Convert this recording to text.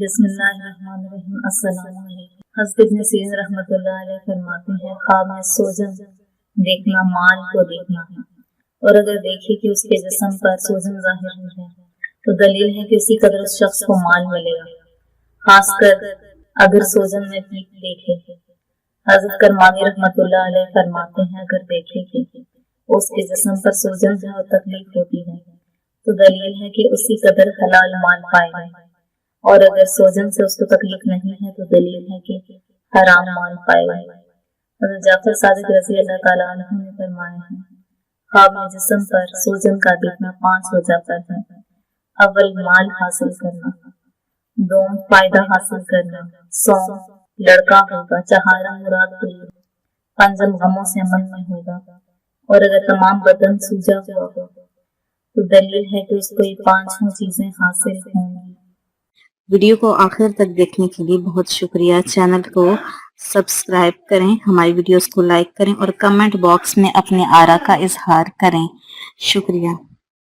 بسم اللہ الرحمن الرحیم۔ السلام علیکم۔ حضرت ابن سیرین رحمۃ اللہ علیہ فرماتے ہیں خواب میں سوجن دیکھنا مال کو دیکھنا ہے، اور اگر دیکھے کہ اس کے جسم پر سوجن ظاہر ہوئی ہے تو دلیل ہے کہ اسی قدر اس شخص کو مال ملے گا، خاص کر اگر سوجن میں پیپ دیکھے۔ حضرت کرمانی رحمۃ اللہ علیہ فرماتے ہیں اگر دیکھے کہ اس کے جسم پر سوجن ہے اور تکلیف ہوتی ہے تو دلیل ہے کہ اسی قدر حلال مال پائے گا، اور اگر سوجن سے اس کو تکلیف نہیں ہے تو دلیل ہے کہ حرام مال پائے گا۔ حضرت جعفر صادق رضی اللہ تعالیٰ عنہ نے فرمایا ہے خواب میں جسم پر سوجن کا دیکھنا 5 وجہ پر ہے۔ اول مال حاصل کرنا، دوم فائدہ حاصل کرنا، سوم لڑکا ہوگا، چہارم مراد ہوئی، پنجم غموں سے امن میں ہوگا، اور اگر تمام بدن سوجا ہوا ہو تو دلیل ہے کہ اس کو یہ 5 چیزیں حاصل ہوں گی۔ ویڈیو کو آخر تک دیکھنے کے لیے بہت شکریہ۔ چینل کو سبسکرائب کریں، ہماری ویڈیوز کو لائک کریں اور کمنٹ باکس میں اپنے آراء کا اظہار کریں۔ شکریہ۔